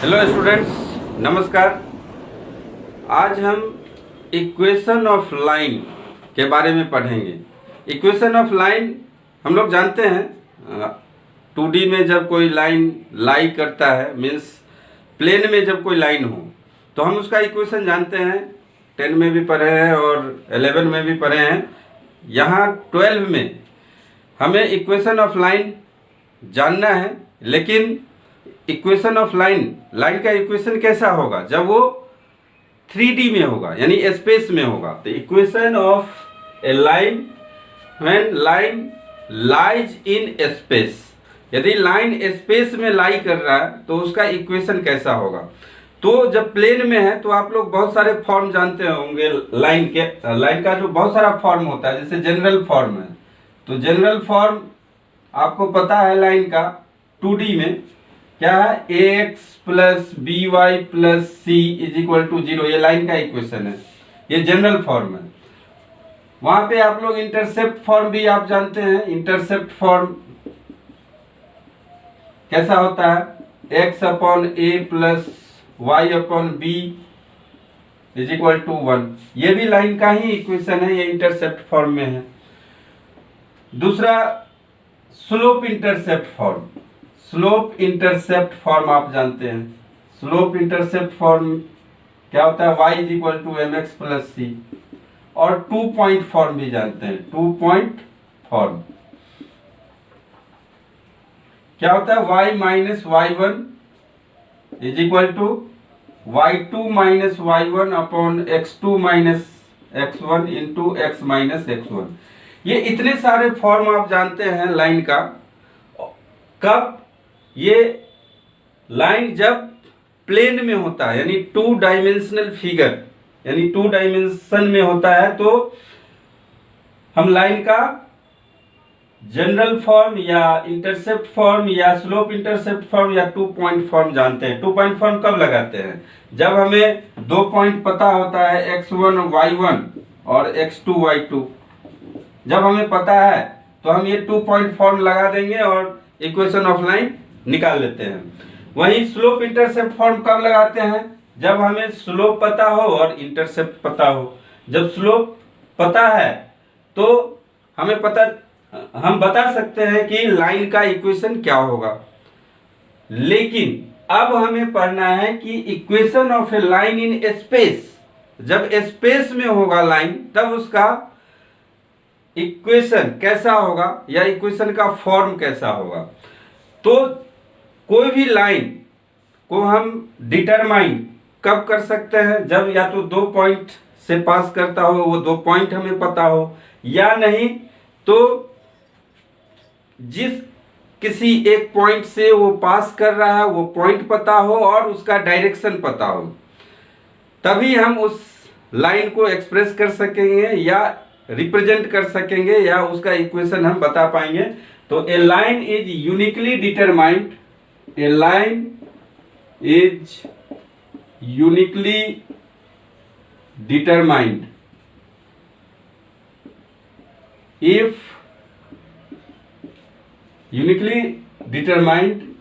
Hello students, नमस्कार। आज हम इक्वेशन ऑफ लाइन के बारे में पढ़ेंगे। इक्वेशन ऑफ लाइन हम लोग जानते हैं 2D में जब कोई लाइन लाई करता है, मीन्स प्लेन में जब कोई लाइन हो तो हम उसका इक्वेशन जानते हैं। 10 में भी पढ़े हैं और 11 में भी पढ़े हैं। यहाँ 12 में हमें इक्वेशन ऑफ लाइन जानना है, लेकिन इक्वेशन ऑफ लाइन का इक्वेशन कैसा होगा जब वो 3D में होगा, यानी स्पेस में होगा। तो equation of a line when line lies in space, यदि लाइन स्पेस में लाई कर रहा है तो उसका इक्वेशन कैसा होगा। तो जब प्लेन में है तो आप लोग बहुत सारे फॉर्म जानते होंगे लाइन का जो बहुत सारा फॉर्म होता है, जैसे जनरल फॉर्म है। तो जनरल फॉर्म आपको पता है लाइन का 2D में क्या है, ax plus B Y plus C is equal to 0। ये लाइन का इक्वेशन है, ये जनरल फॉर्म है। वहां पे आप लोग इंटरसेप्ट फॉर्म भी आप जानते हैं। इंटरसेप्ट फॉर्म कैसा होता है, x upon A plus Y upon B is equal to 1। ये भी लाइन का ही इक्वेशन है, ये इंटरसेप्ट फॉर्म में है। दूसरा slope intercept form. Slope intercept form आप जानते हैं। स्लोप इंटरसेप्ट फॉर्म क्या होता है, y is equal to m x plus c. और 2 पॉइंट फॉर्म भी जानते हैं। 2 पॉइंट फॉर्म क्या होता है, y minus Y one is equal to y2 minus Y one upon x2 minus x1 into x minus x1। ये इतने सारे फॉर्म आप जानते हैं लाइन का। कब ये लाइन जब प्लेन में होता है, यानी 2 डायमेंशनल फिगर, यानी 2 डायमेंशन में होता है, तो हम लाइन का जनरल फॉर्म या इंटरसेप्ट फॉर्म या स्लोप इंटरसेप्ट फॉर्म या 2 पॉइंट फॉर्म जानते हैं। 2 पॉइंट फॉर्म कब लगाते हैं, जब हमें 2 पॉइंट पता होता है, x1 y1 और x2 y2। जब हमें पता है तो हम ये 2 पॉइंट फॉर्म लगा देंगे और इक्वेशन ऑफ लाइन निकाल लेते हैं। वहीं स्लोप इंटरसेप्ट फॉर्म कब लगाते हैं, जब हमें स्लोप पता हो और इंटरसेप्ट पता हो। जब स्लोप पता है तो हम बता सकते हैं कि लाइन का इक्वेशन क्या होगा। लेकिन अब हमें पढ़ना है कि equation of a line in space, जब स्पेस में होगा लाइन तब उसका इक्वेशन कैसा होगा या इक्वेशन का फॉर्म कैसा होगा। तो कोई भी लाइन को हम डिटरमाइन कब कर सकते हैं, जब या तो 2 पॉइंट से पास करता हो, वो 2 पॉइंट हमें पता हो, या नहीं तो जिस किसी एक पॉइंट से वो पास कर रहा है वो पॉइंट पता हो और उसका डायरेक्शन पता हो, तभी हम उस लाइन को एक्सप्रेस कर सकेंगे या रिप्रेजेंट कर सकेंगे या उसका इक्वेशन हम बता पाएंगे। तो a line is uniquely determined, a line is uniquely determined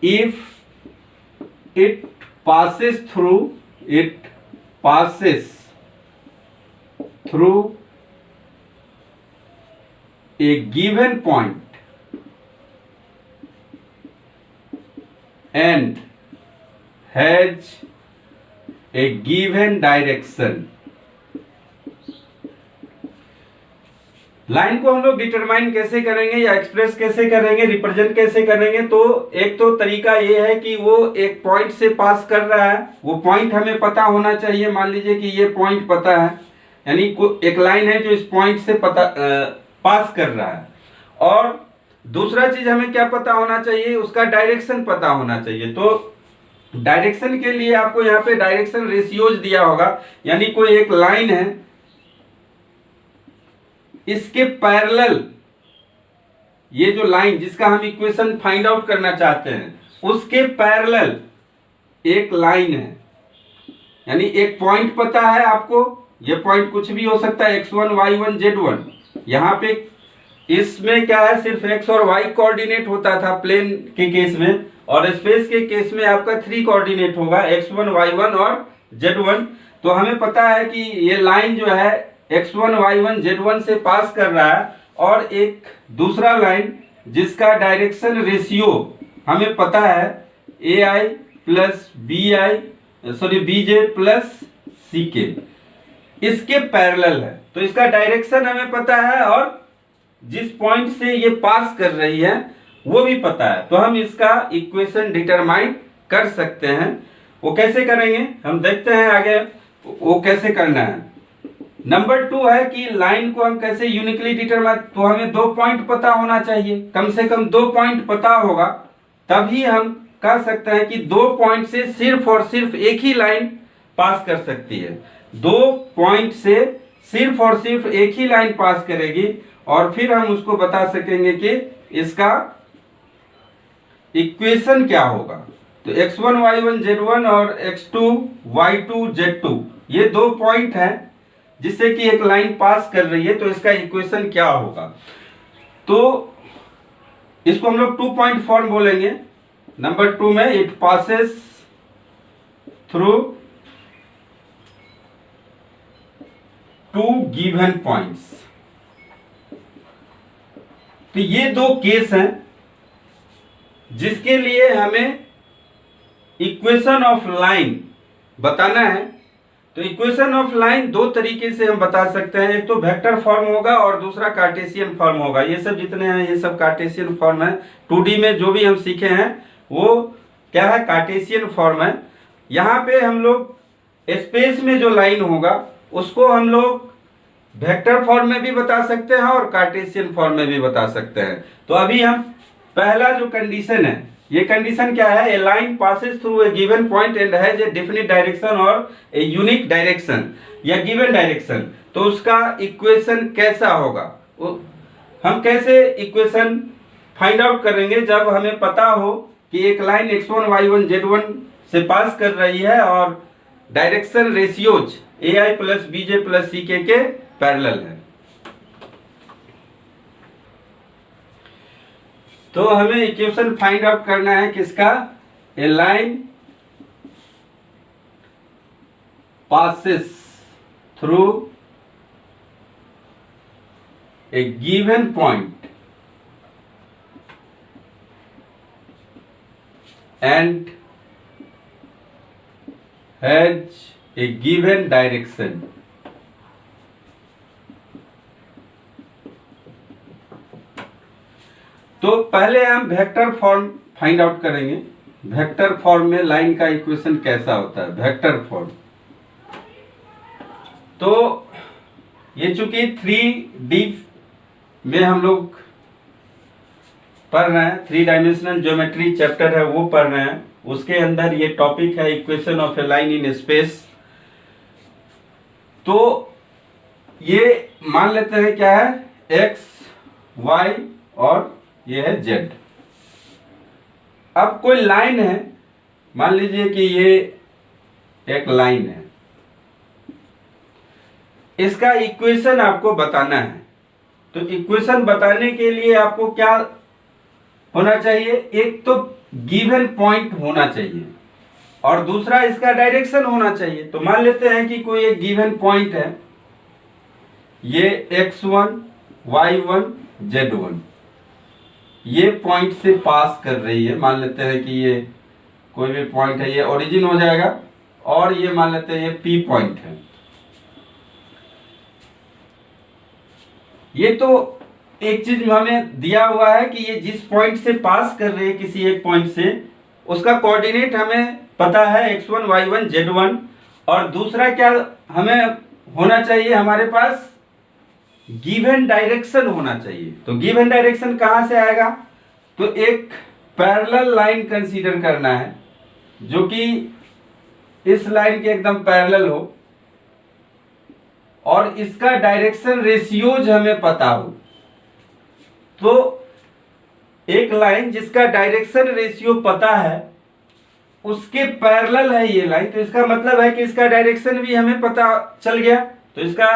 if it passes through a given point and has a given direction। Line को हम लोग डिटरमाइन कैसे करेंगे या एक्सप्रेस कैसे करेंगे, रिप्रेजेंट कैसे करेंगे। तो एक तो तरीका ये है कि वो एक पॉइंट से पास कर रहा है, वो पॉइंट हमें पता होना चाहिए। मान लीजिए कि ये पॉइंट पता है, यानी एक लाइन है जो इस पॉइंट से पास कर रहा है। और दूसरा चीज हमें क्या पता होना चाहिए, उसका डायरेक्शन पता होना चाहिए। तो डायरेक्शन के लिए आपको यहाँ पे डायरेक्शन रेशियोज दिया होगा, यानी कोई एक लाइन है, इसके पैरेलल ये जो लाइन जिसका हम इक्वेशन फाइंड आउट करना चाहते हैं उसके पैरेलल एक लाइन है, यानी एक पॉइंट पता है आपको। ये पॉइंट कुछ भी हो सकता है, x1 y1 z1। यहाँ पे इसमें क्या है, सिर्फ x और y कोऑर्डिनेट होता था प्लेन के केस में, और स्पेस के केस में आपका 3 कोऑर्डिनेट होगा, x1 y1 और z1। तो हमें पता है कि ये लाइन जो है x1 y1 z1 से पास कर रहा है, और एक दूसरा लाइन जिसका डायरेक्शन रेशियो हमें पता है ai plus bj plus ck, इसके पैरेलल है। तो इसका डायरेक्शन हमें पता है और जिस पॉइंट से ये पास कर रही है वो भी पता है, तो हम इसका इक्वेशन डिटरमाइन कर सकते हैं। वो कैसे करेंगे हम देखते हैं आगे, वो कैसे करना है। नंबर 2 है कि लाइन को हम कैसे यूनिकली डिटरमाइन, तो हमें 2 पॉइंट पता होना चाहिए, कम से कम 2 पॉइंट पता होगा, तभी हम कह सकते हैं कि 2 पॉइंट से सिर्फ और सिर्फ एक ही लाइन पास कर सकती है। 2 पॉइंट से सिर्फ और सिर्फ एक ही लाइन पास करेगी, और फिर हम उसको बता सकेंगे कि इसका इक्वेशन क्या होगा। तो x1 y1 z1 और x2 y2 z2 ये 2 पॉइंट हैं जिससे कि एक लाइन पास कर रही है, तो इसका इक्वेशन क्या होगा। तो इसको हम लोग 2 पॉइंट फॉर्म बोलेंगे। नंबर 2 में it passes through 2 given points. तो ये 2 केस हैं जिसके लिए हमें इक्वेशन ऑफ लाइन बताना है। तो इक्वेशन ऑफ लाइन 2 तरीके से हम बता सकते हैं, एक तो वेक्टर फॉर्म होगा और दूसरा कार्टेशियन फॉर्म होगा। ये सब जितने हैं ये सब कार्टेशियन फॉर्म है। 2D में जो भी हम सीखे हैं वो क्या है, कार्टेशियन फॉर्म है। यहाँ पे हम लोग स्पेस में जो लाइन होगा उसको हम लोग वेक्टर फॉर्म में भी बता सकते हैं और कार्टेशियन फॉर्म में भी बता सकते हैं। तो अभी हम पहला जो कंडीशन है, ये कंडीशन क्या है, a line passes through a given point and has a definite direction और ए यूनिक डायरेक्शन या गिवन डायरेक्शन। तो उसका इक्वेशन कैसा होगा, हम कैसे इक्वेशन फाइंड आउट करेंगे जब हमें पता हो कि एक लाइन x1 y1 z1 से पास कर रही है और direction ratios ai plus bj plus ck के पैरेलल है। तो हमें इक्वेशन फाइंड आउट करना है किसका, a line passes through a given point and has a given direction. तो पहले हम वेक्टर फॉर्म फाइंड आउट करेंगे। वेक्टर फॉर्म में लाइन का इक्वेशन कैसा होता है, वेक्टर फॉर्म। तो ये चूंकि 3D में हम लोग पढ़ रहे हैं, 3 डायमेंशनल ज्योमेट्री चैप्टर है वो पढ़ रहे हैं, उसके अंदर ये टॉपिक है equation of a line in space. तो ये मान लेते हैं क्या है, x y और ये है z। अब कोई लाइन है, मान लीजिए कि ये एक लाइन है, इसका इक्वेशन आपको बताना है। तो इक्वेशन बताने के लिए आपको क्या होना चाहिए, एक तो गिवन पॉइंट होना चाहिए और दूसरा इसका डायरेक्शन होना चाहिए। तो मान लेते हैं कि कोई एक गिवन पॉइंट है, ये x1 y1 z1 ये पॉइंट से पास कर रही है। मान लेते हैं कि ये कोई भी पॉइंट है, ये ओरिजिन हो जाएगा, और ये मान लेते हैं ये P पॉइंट है। ये तो एक चीज हमें दिया हुआ है कि ये जिस पॉइंट से पास कर रही है किसी एक पॉइंट से, उसका कोऑर्डिनेट हमें पता है x1 y1 z1, और दूसरा क्या हमें होना चाहिए, हमारे पास गिवन डायरेक्शन होना चाहिए। तो गिवन डायरेक्शन कहां से आएगा, तो एक पैरेलल लाइन कंसीडर करना है जो कि इस लाइन के एकदम पैरेलल हो और इसका डायरेक्शन रेशियोज हमें पता हो। तो एक लाइन जिसका डायरेक्शन रेशियो पता है उसके पैरेलल है ये लाइन, तो इसका मतलब है कि इसका डायरेक्शन भी हमें पता चल गया। तो इसका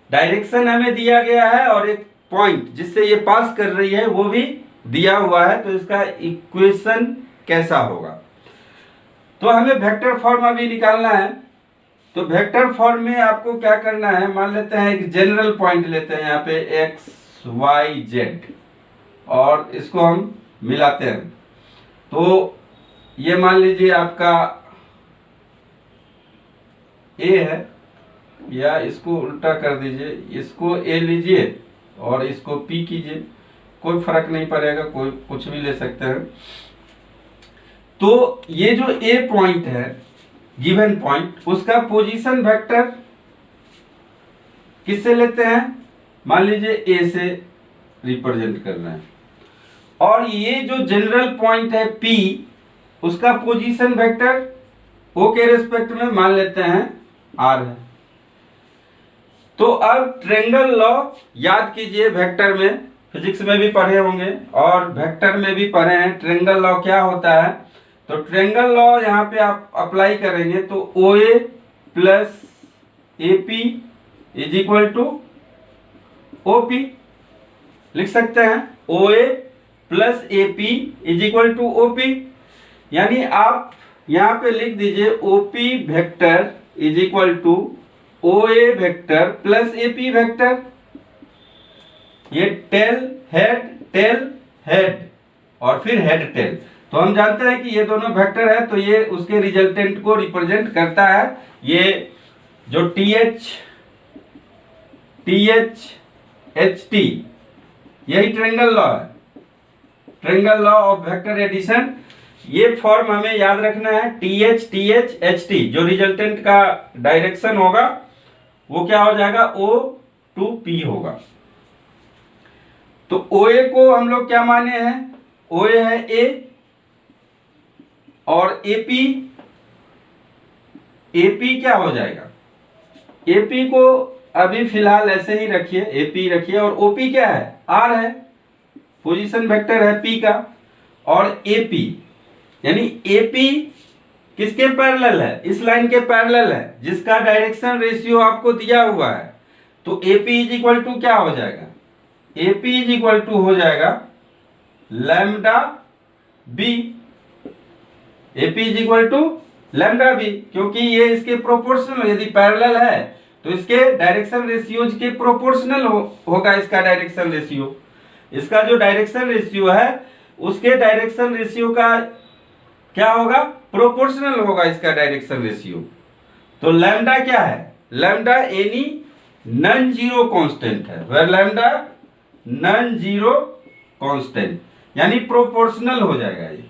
डायरेक्शन हमें दिया गया है और एक पॉइंट जिससे ये पास कर रही है वो भी दिया हुआ है। तो इसका इक्वेशन कैसा होगा। तो हमें वेक्टर फॉर्म अभी निकालना है। तो वेक्टर फॉर्म में आपको क्या करना है, मान लेते हैं एक जनरल पॉइंट लेते हैं यहाँ पे एक्स वाई जेड, और इसको हम मिलाते हैं। तो ये मान लीजिए आपका ए है, या इसको उल्टा कर दीजिए, इसको ए लीजिए और इसको पी कीजिए, कोई फर्क नहीं पड़ेगा, कोई कुछ भी ले सकते हैं। तो ये जो ए पॉइंट है, गिवन पॉइंट, उसका पोजीशन वेक्टर किससे लेते हैं, मान लीजिए ए से रिप्रेजेंट करना है। और ये जो जनरल पॉइंट है पी, उसका पोजीशन वेक्टर ओ के रेस्पेक्ट में मान लेते हैं आर है। तो अब ट्रायंगल लॉ याद कीजिए, वेक्टर में फिजिक्स में भी पढ़े होंगे और वेक्टर में भी पढ़े हैं। ट्रायंगल लॉ क्या होता है, तो ट्रायंगल लॉ यहाँ पे आप अप्लाई करेंगे तो O A plus A P is equal to O P लिख सकते हैं। O A plus A P is equal to O P, यानी आप यहाँ पे लिख दीजिए O P vector is equal to O A vector plus A P vector. ये टेल हेड और फिर हेड टेल, तो हम जानते हैं कि ये दोनों वेक्टर है, तो ये उसके रिजल्टेंट को रिप्रेजेंट करता है। ये जो टी एच टी, यही ट्रायंगल लॉ है, triangle law of vector addition. ये फॉर्म हमें याद रखना है, टी एच एच टी, जो रिजल्टेंट का डायरेक्शन होगा वो क्या हो जाएगा, ओ टू पी होगा। तो ओ ए को हम लोग क्या माने हैं, ओ ए है ए, और एपी क्या हो जाएगा, एपी को अभी फिलहाल ऐसे ही रखिए, एपी रखिए, और ओपी क्या है, आर है, पोजीशन वेक्टर है पी का। और एपी यानी एपी किसके पैरेलल है, इस लाइन के पैरेलल है, जिसका डायरेक्शन रेशियो आपको दिया हुआ है। तो एपी इज इक्वल टू क्या हो जाएगा, एपी इज इक्वल टू हो जाएगा lambda B, AP is equal to lambda B, क्योंकि ये इसके प्रोपोर्शनल, यदि पैरेलल है तो इसके डायरेक्शन रेशियोज के प्रोपोर्शनल होगा इसका डायरेक्शन रेशियो। इसका जो डायरेक्शन रेशियो है उसके डायरेक्शन रेशियो का क्या होगा, प्रोपोर्शनल होगा इसका डायरेक्शन रेशियो। तो लैम्डा क्या है, lambda any non zero constant है, वह लैम्डा नॉन जीरो कांस्टेंट, यानी प्रोपोर्शनल हो जाएगा ये।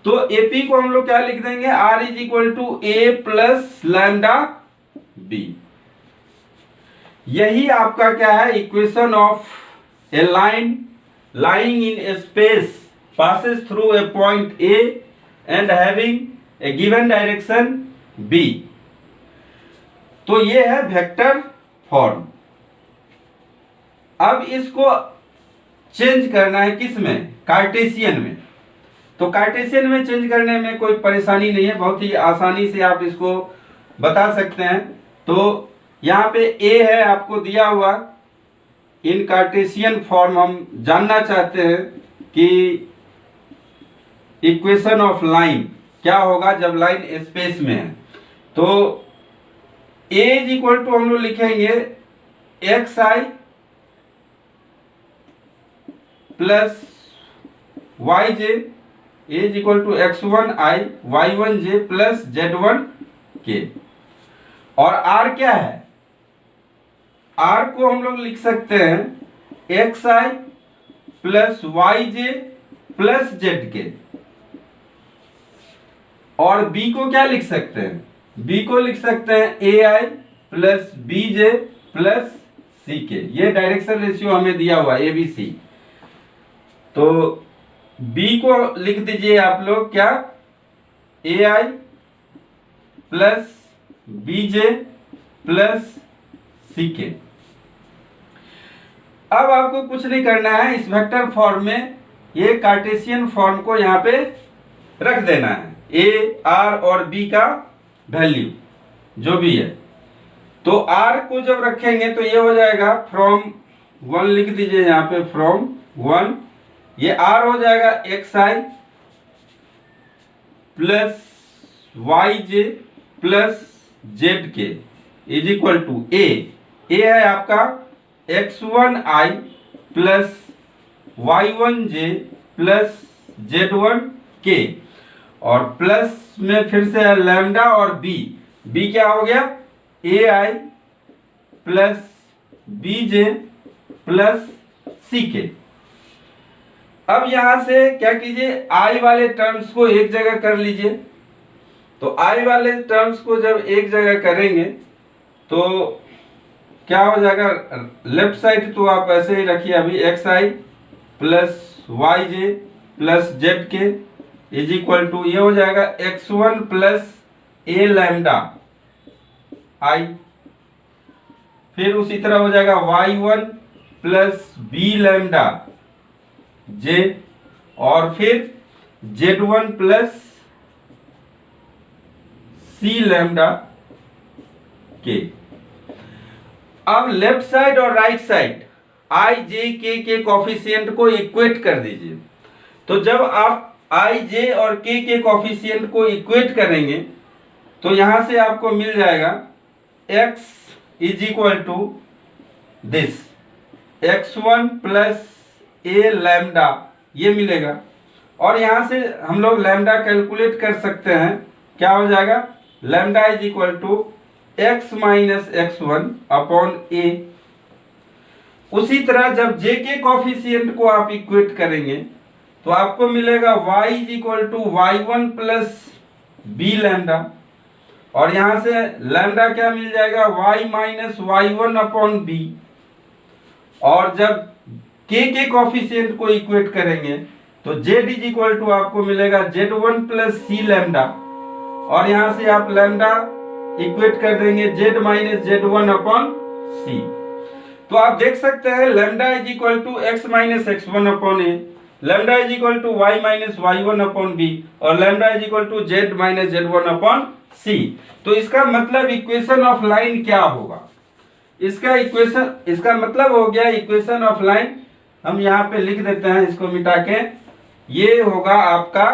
तो एपी को हम लोग क्या लिख देंगे, R is equal to A plus lambda B. यही आपका क्या है, equation of a line lying in a space passes through a point A and having a given direction B। तो ये है वेक्टर फॉर्म। अब इसको चेंज करना है किस में, कार्टेशियन में। तो कार्टेशियन में चेंज करने में कोई परेशानी नहीं है, बहुत ही आसानी से आप इसको बता सकते हैं। तो यहाँ पे A है आपको दिया हुआ, इन कार्टेशियन फॉर्म हम जानना चाहते हैं कि इक्वेशन ऑफ लाइन क्या होगा जब लाइन स्पेस में है। तो A इज इक्वल टू हम लोग लिखेंगे X I plus Y J, A is equal to X one I Y one J plus Z one K. और R क्या है, आर को हम लोग लिख सकते हैं x I plus Y J plus Z के। और बी को क्या लिख सकते हैं, बी को लिख सकते हैं ए आई प्लस बी जे प्लस सी के। ये डायरेक्शन रेशियो हमें दिया हुआ ए बी सी। तो बी को लिख दीजिए आप लोग क्या, ए आई प्लस बी जे प्लस सी के। अब आपको कुछ नहीं करना है, इस वेक्टर फॉर्म में ये कार्टेशियन फॉर्म को यहाँ पे रख देना है, ए आर और बी का वैल्यू जो भी है। तो आर को जब रखेंगे तो ये हो जाएगा फ्रॉम वन, लिख दीजिए यहाँ पे फ्रॉम वन ये r हो जाएगा xi प्लस वाई जे प्लस जेड के इज इक्वल टू ए है आपका x1i plus y1j plus z1k और प्लस में फिर से है लैम्डा और b क्या हो गया ai plus bj plus ck। अब यहां से क्या कीजिए i वाले टर्म्स को एक जगह कर लीजिए। तो i वाले टर्म्स को जब एक जगह करेंगे तो क्या हो जाएगा, लेफ्ट साइड तो आप ऐसे ही रखिए अभी xi प्लस वाई जे प्लस जेड के इज इक्वल टू ये हो जाएगा x1 प्लस ए लैम्डा आई, फिर उसी तरह हो जाएगा y1 प्लस बी लैम्डा जे और फिर z1 प्लस सी लैम्डा के। अब लेफ्ट साइड और राइट साइड आई जे के कॉफिशिएंट को इक्वेट कर दीजिए। तो जब आप आई जे और के कॉफिशिएंट को इक्वेट करेंगे तो यहां से आपको मिल जाएगा x is equal to this x1 plus A lambda ये मिलेगा और यहां से हम लोग लैम्डा कैलकुलेट कर सकते हैं। क्या हो जाएगा lambda is equal to x minus x1 upon A. उसी तरह जब जे के कॉफिशिएंट को आप इक्वेट करेंगे तो आपको मिलेगा y is equal to y1 plus B lambda और यहां से लैम्डा क्या मिल जाएगा y minus y1 upon B. और जब के कॉफिशिएंट को इक्वेट करेंगे तो z इज इक्वल टू आपको मिलेगा z1 प्लस सी लैम्डा और यहां से आप लैम्डा इक्वेट कर देंगे z minus z1 upon C. तो आप देख सकते हैं lambda is equal to x minus x1 upon A, lambda is equal to y minus y1 upon B और lambda is equal to z minus z1 upon C. तो इसका मतलब equation of line क्या होगा, इसका मतलब हो गया इक्वेशन ऑफ लाइन। हम यहाँ पे लिख देते हैं इसको मिटा के, ये होगा आपका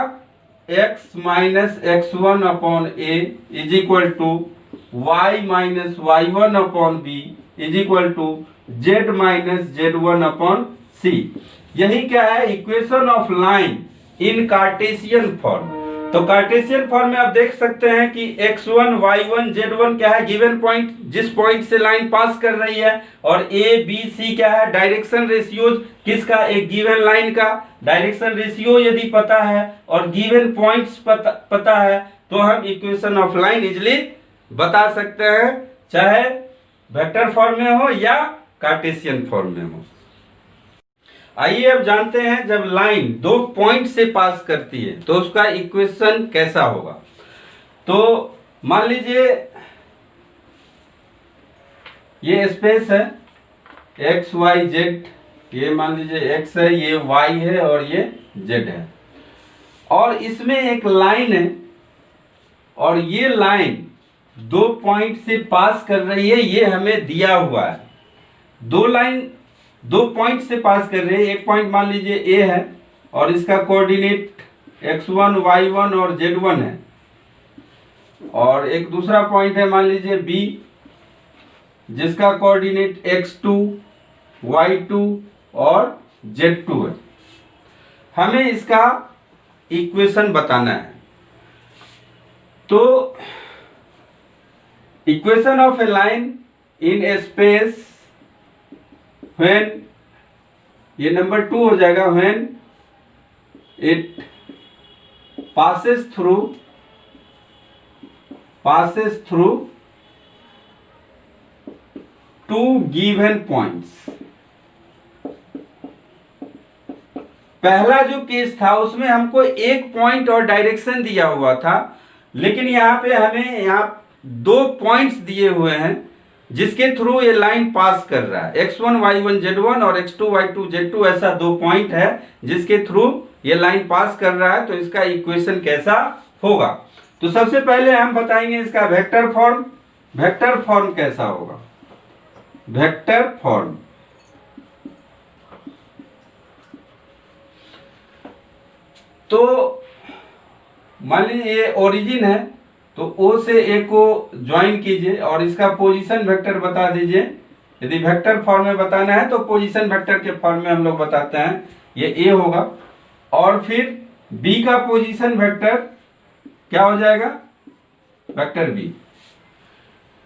x minus x1 upon A is equal to y minus y1 upon B is equal to z minus z1 upon C. यही क्या है equation of line in Cartesian form. तो कार्टेशियन फॉर्म में आप देख सकते हैं कि x1 y1 z1 क्या है गिवन पॉइंट, जिस पॉइंट से लाइन पास कर रही है, और a b c क्या है डायरेक्शन रेशियोज किसका, एक गिवन लाइन का डायरेक्शन रेशियो यदि पता है और गिवन पॉइंट्स पता है तो हम इक्वेशन ऑफ लाइन इजिली बता सकते हैं, चाहे वेक्टर फॉर्म में हो या कार्टेशियन फॉर्म में हो। आइए अब जानते हैं जब लाइन दो पॉइंट से पास करती है तो उसका इक्वेशन कैसा होगा। तो मान लीजिए ये स्पेस है x y z, ये मान लीजिए x है, ये y है और ये z है और इसमें एक लाइन है और ये लाइन दो पॉइंट से पास कर रही है, ये हमें दिया हुआ है। दो लाइन दो पॉइंट से पास कर रही है, एक पॉइंट मान लीजिए a है और इसका कोऑर्डिनेट x1 y1 और z1 है और एक दूसरा पॉइंट है मान लीजिए b जिसका कोऑर्डिनेट x2 y2 और z2 है। हमें इसका इक्वेशन बताना है। तो equation of a line in A space when, ये नंबर 2 हो जाएगा, when it passes through two given points। पहला जो केस था उसमें हमको एक पॉइंट और डायरेक्शन दिया हुआ था, लेकिन यहाँ पे हमें यहाँ दो पॉइंट्स दिए हुए हैं जिसके थ्रू ये लाइन पास कर रहा है। x1 y1 z1 और x2 y2 z2 ऐसा दो पॉइंट है जिसके थ्रू ये लाइन पास कर रहा है। तो इसका इक्वेशन कैसा होगा, तो सबसे पहले हम बताएंगे इसका वेक्टर फॉर्म। वेक्टर फॉर्म कैसा होगा, वेक्टर फॉर्म तो मान लीजिए ये ओरिजिन है, तो O से A को ज्वाइन कीजिए और इसका पोजीशन वेक्टर बता दीजिए। यदि वेक्टर फॉर्म में बताना है तो पोजीशन वेक्टर के फॉर्म में हम लोग बताते हैं, ये A होगा। और फिर B का पोजीशन वेक्टर क्या हो जाएगा, वेक्टर B।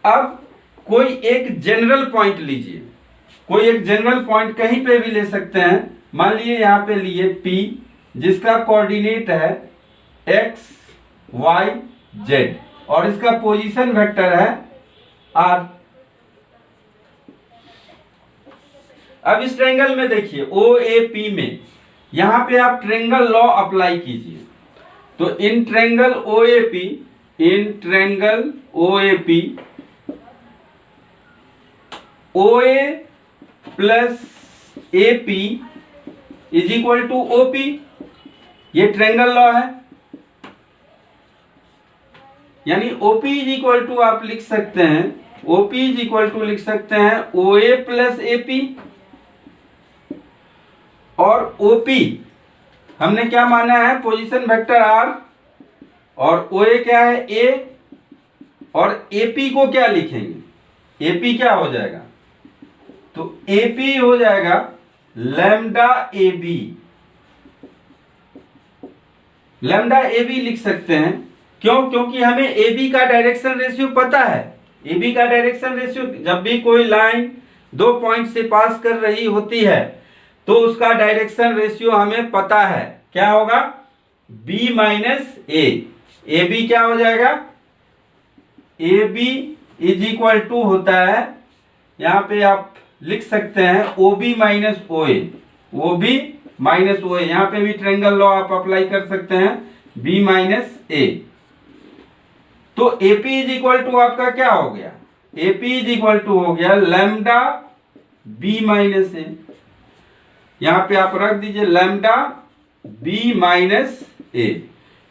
अब कोई एक जनरल पॉइंट लीजिए, कोई एक जनरल पॉइंट कहीं पे भी ले सकते हैं। मान लीजिए यहाँ पे लिए P, जिसका कोऑर्डिनेट है x y z और इसका पोजीशन वेक्टर है r। अब इस ट्रायंगल में देखिए OAP में, यहां पे आप ट्रायंगल लॉ अप्लाई कीजिए। तो in triangle OAP OA plus AP is equal to OP, ये ट्रायंगल लॉ है। यानी OP इज इक्वल टू आप लिख सकते हैं, OP इज इक्वल टू लिख सकते हैं OA प्लस AP। और OP हमने क्या माना है, पोजीशन वेक्टर R, और OA क्या है A, और AP को क्या लिखेंगे, AP क्या हो जाएगा, तो AP हो जाएगा लैम्डा AB। लैम्डा AB लिख सकते हैं, क्यों, क्योंकि हमें AB का डायरेक्शन रेशियो पता है। AB का डायरेक्शन रेशियो, जब भी कोई लाइन दो पॉइंट से पास कर रही होती है तो उसका डायरेक्शन रेशियो हमें पता है, क्या होगा, B माइनस A। AB क्या हो जाएगा, AB इज इक्वल टू होता है, यहां पे आप लिख सकते हैं OB minus OA, OB minus OA। यहां पे भी ट्रायंगल लॉ आप अप्लाई कर सकते हैं, B माइनस A। तो AP इज इक्वल टू आपका क्या हो गया, AP इज इक्वल टू हो गया लैम्डा B माइनस A। यहां पे आप रख दीजिए लैम्डा B माइनस A।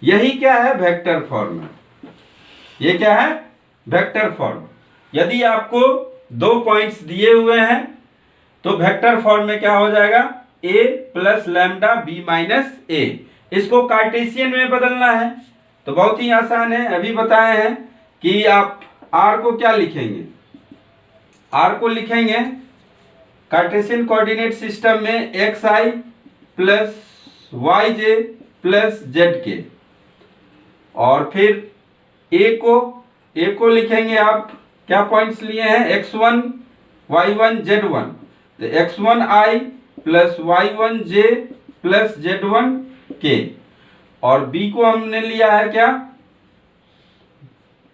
यही क्या है, वेक्टर फॉर्म। ये क्या है, वेक्टर फॉर्म। यदि आपको दो पॉइंट्स दिए हुए हैं तो वेक्टर फॉर्म में क्या हो जाएगा, A plus lambda B minus A। इसको कार्टेशियन में बदलना है तो बहुत ही आसान है, अभी बताए हैं कि आप R को क्या लिखेंगे, R को लिखेंगे कार्टेशियन कोऑर्डिनेट सिस्टम में xi plus yj plus zk। और फिर A को लिखेंगे आप, क्या पॉइंट्स लिए हैं, x1 y1 z1, तो x1i plus y1j plus z1k। और B को हमने लिया है क्या,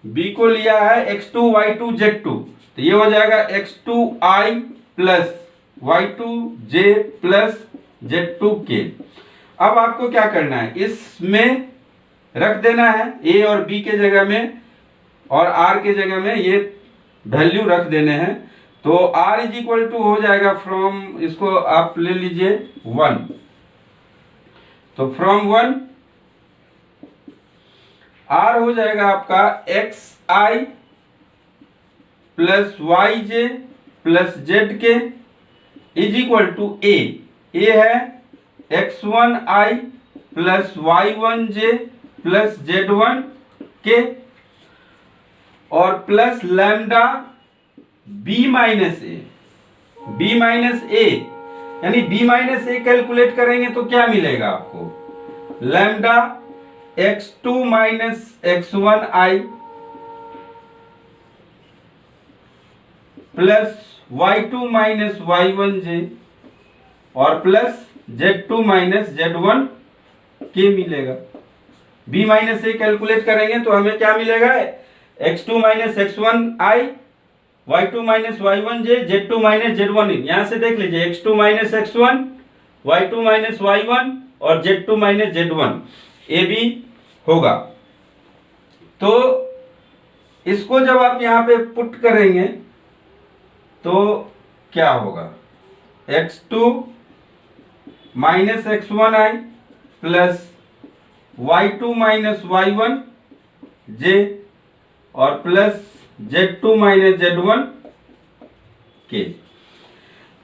B को लिया है x2 y2 z2, तो ये हो जाएगा x2i plus y2j plus z2k। अब आपको क्या करना है, इसमें रख देना है A और B के जगह में और R के जगह में ये वैल्यू रख देने हैं। तो R इज इक्वल टू हो जाएगा फ्रॉम, इसको आप ले लीजिए 1, तो फ्रॉम 1 R हो जाएगा आपका xi plus yj plus zk is equal to A है x1i plus y1j plus z1k और plus lambda B minus A। यानी B माइनस A कैलकुलेट करेंगे तो क्या मिलेगा आपको, lambda x2 minus x1i plus y2 minus y1j और plus z2 minus z1k मिलेगा। B माइनस A कैलकुलेट करेंगे तो हमें क्या मिलेगा, x2 minus x1i, y2 minus y1j, z2 minus z1। यहां से देख लीजिए x2 minus x1, y2 minus y1 और z2 माइनस z1 AB होगा। तो इसको जब आप यहां पे पुट करेंगे तो क्या होगा, x2 minus x1i plus y2 minus y1j और प्लस z2 माइनस z1k।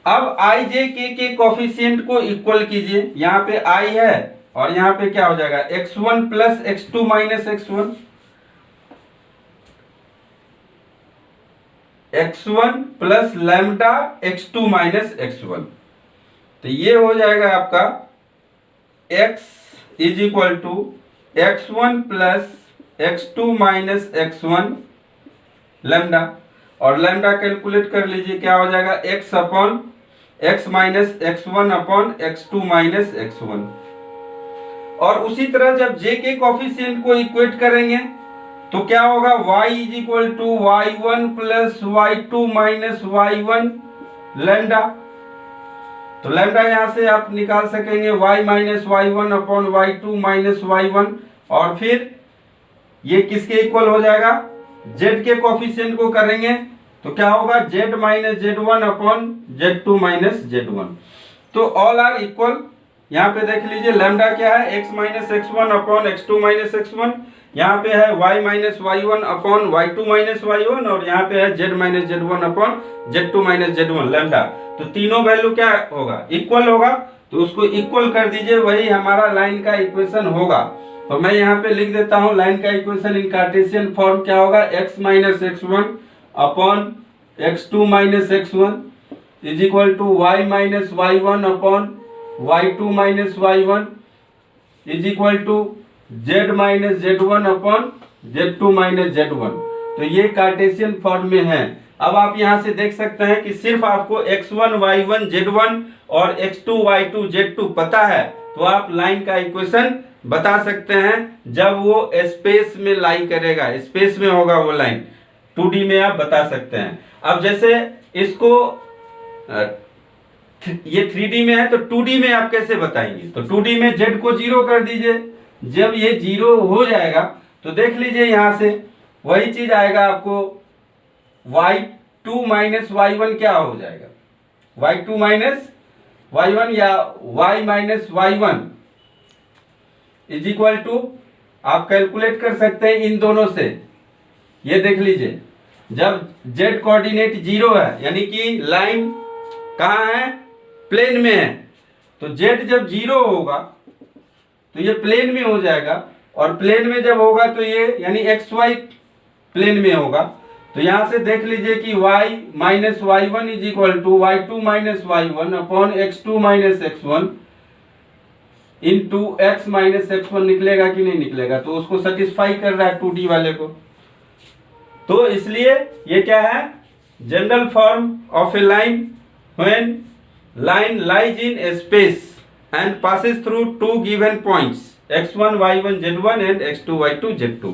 अब i j k के कोफिशिएंट को इक्वल कीजिए, यहाँ पे i है और यहाँ पे क्या हो जाएगा x1 plus x2 minus x1, x1 plus lambda x2 minus x1। तो ये हो जाएगा आपका x is equal to x1 plus x2 minus x1 lambda, और लैम्डा कैलकुलेट कर लीजिए क्या हो जाएगा x upon x minus x1 upon x2 minus x1। और उसी तरह जब j के कोफिशिएंट को इक्वेट करेंगे तो क्या होगा y is equal to y1 plus y2 minus y1 lambda. तो लैम्डा यहां से आप निकाल सकेंगे y minus y1 upon y2 minus y1, और फिर ये किसके इक्वल हो जाएगा z के कोफिशिएंट को करेंगे तो क्या होगा z minus z1 upon z2 minus z1। तो ऑल आर इक्वल। यहाँ पे देख लीजिए लैम्डा क्या है x minus x1 upon x2 minus x1, यहाँ पे है y minus y1 upon y2 minus y1, और यहाँ पे है z minus z1 upon z2 minus z1 lambda. तो तीनों वैल्यू क्या होगा इक्वल होगा, तो उसको इक्वल कर दीजिए, वही हमारा लाइन का इक्वेशन होगा। तो मैं यहाँ पे लिख देता हूँ लाइन का इक्वेशन इन कार्टेशियन फॉर्म क्या होगा x minus x1 upon x2 minus x1 is equal to y minus y1 upon y2 minus y1 is equal to z minus z1 upon z2 minus z1। तो ये Cartesian form में है। अब आप यहां से देख सकते हैं कि सिर्फ आपको x1 y1 z1 और x2 y2 z2 पता है तो आप लाइन का इक्वेशन बता सकते हैं जब वो स्पेस में लाई करेगा, स्पेस में होगा वो लाइन, 2D में आप बता सकते हैं। अब जैसे इसको ये 3D में है तो 2D में आप कैसे बताएंगे, तो 2D में z को 0 कर दीजिए। जब ये 0 हो जाएगा तो देख लीजिए यहां से वही चीज आएगा आपको y2 माइनस y1 क्या हो जाएगा y2 माइनस y1 या y minus y1 is equal to, आप कैलकुलेट कर सकते हैं इन दोनों से। ये देख लीजिए जब z कोऑर्डिनेट 0 है यानी कि लाइन कहाँ है प्लेन में है, तो z जब 0 होगा तो ये प्लेन में हो जाएगा, और प्लेन में जब होगा तो ये यानी xy प्लेन में होगा। तो यहां से देख लीजिए कि y minus y1 is equal to y2 minus y1 upon x2 minus x1 into x minus x1 निकलेगा कि नहीं निकलेगा, तो उसको सेटिस्फाई कर रहा है 2D वाले को। तो इसलिए ये क्या है general form of a line when line lies in a space and passes through two given points x1 y1 z1 and x2 y2 z2।